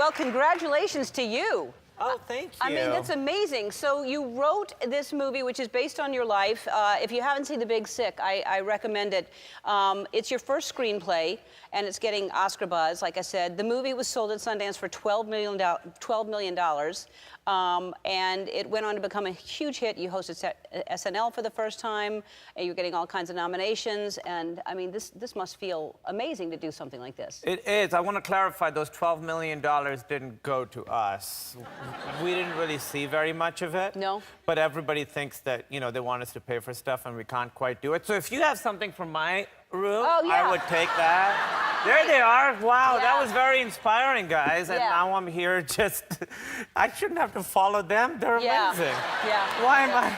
Well, congratulations to you. Oh, thank you. I mean, that's amazing. So you wrote this movie, which is based on your life. If you haven't seen The Big Sick, I recommend it. It's your first screenplay, and it's getting Oscar buzz, like I said. The movie was sold at Sundance for $12 million. And it went on to become a huge hit. You hosted SNL for the first time, and you're getting all kinds of nominations. And I mean, this must feel amazing to do something like this. It is. I want to clarify, those $12 million didn't go to us. We didn't really see very much of it. No. But everybody thinks that, you know, they want us to pay for stuff and we can't quite do it. So if you have something from my room, I would take that. There they are. Wow, that was very inspiring, guys. And now I'm here just... I shouldn't have to follow them. They're amazing. Yeah. Why am I...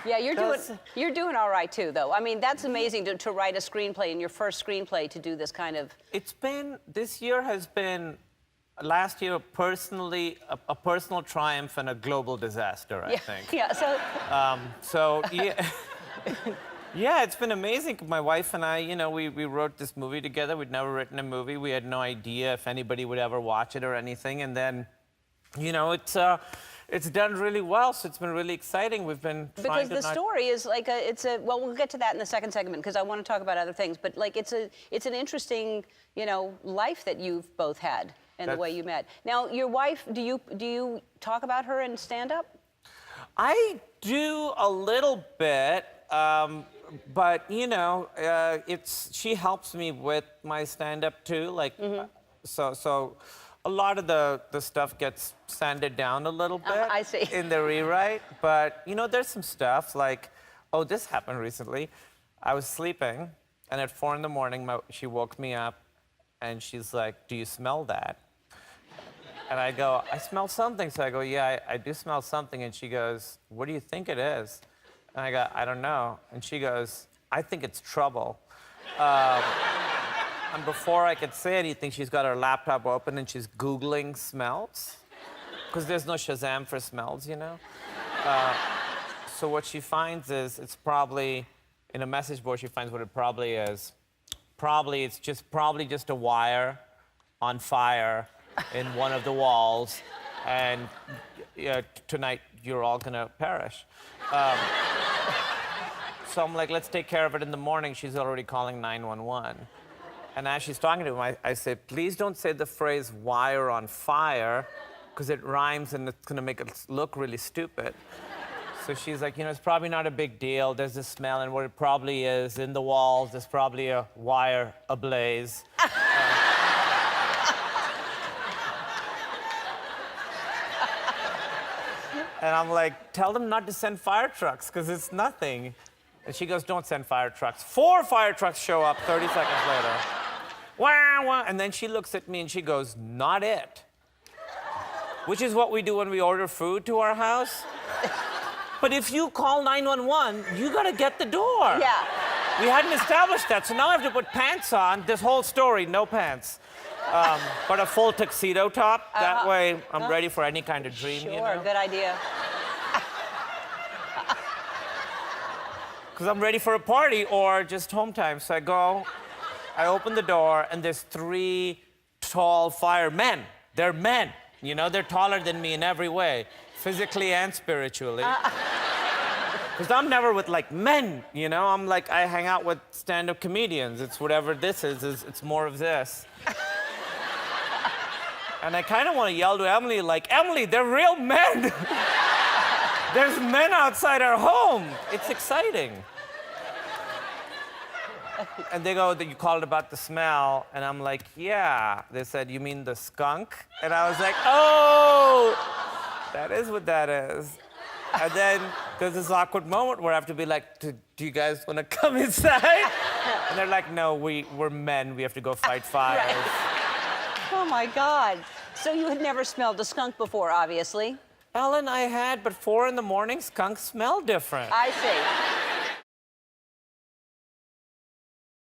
Yeah, you're doing all right, too, though. I mean, that's amazing to write a screenplay, and your first screenplay to do this kind of... This year has been, last year, personally, a personal triumph and a global disaster, I think. Yeah, so, yeah. Yeah, it's been amazing. My wife and I, you know, we wrote this movie together. We'd never written a movie. We had no idea if anybody would ever watch it or anything. And then, you know, it's done really well, so it's been really exciting. We've been trying to Because the story is like well, we'll get to that in the second segment, because I want to talk about other things. But, like, it's an interesting, you know, life that you've both had and the way you met. Now, your wife, do you talk about her in stand-up? I do a little bit. But, you know, she helps me with my stand-up, too. Like, so a lot of the stuff gets sanded down a little bit I see. in the rewrite. But, you know, there's some stuff like, oh, this happened recently. I was sleeping, and at 4 in the morning, she woke me up, and she's like, do you smell that? And I go, I smell something. So I go, yeah, I do smell something. And she goes, what do you think it is? And I go, I don't know. And she goes, I think it's trouble. And before I could say anything, she's got her laptop open and she's Googling smells. Because there's no Shazam for smells, you know? So what she finds is, it's probably, in a message board, she finds what it probably is. It's just a wire on fire in one of the walls. And tonight, you're all gonna perish. So I'm like, let's take care of it in the morning. She's already calling 911. And as she's talking to him, I say, please don't say the phrase wire on fire, because it rhymes and it's gonna make it look really stupid. So she's like, you know, it's probably not a big deal. There's this smell, and what it probably is, in the walls, there's probably a wire ablaze. And I'm like, tell them not to send fire trucks, because it's nothing. And she goes, don't send fire trucks. 4 fire trucks show up 30 seconds later. Wah, wah. And then she looks at me and she goes, not it. Which is what we do when we order food to our house. But if you call 911, you gotta get the door. Yeah. We hadn't established that, so now I have to put pants on. This whole story, no pants. But a full tuxedo top. That way, I'm ready for any kind of dream, you know? Sure, good idea. Because I'm ready for a party or just home time. So I go, I open the door, and there's 3 tall firemen. They're men, you know? They're taller than me in every way, physically and spiritually. Because I'm never with, like, men, you know? I'm like, I hang out with stand-up comedians. It's whatever this is it's more of this. And I kind of want to yell to Emily, like, Emily, they're real men. There's men outside our home. It's exciting. And they go, you called about the smell. And I'm like, yeah. They said, you mean the skunk? And I was like, oh, that is what that is. And then there's this awkward moment where I have to be like, do you guys want to come inside? And they're like, no, we're men. We have to go fight fires. Right. Oh, my God. So you had never smelled a skunk before, obviously. Ellen, I had, but 4 in the morning, skunks smell different. I see.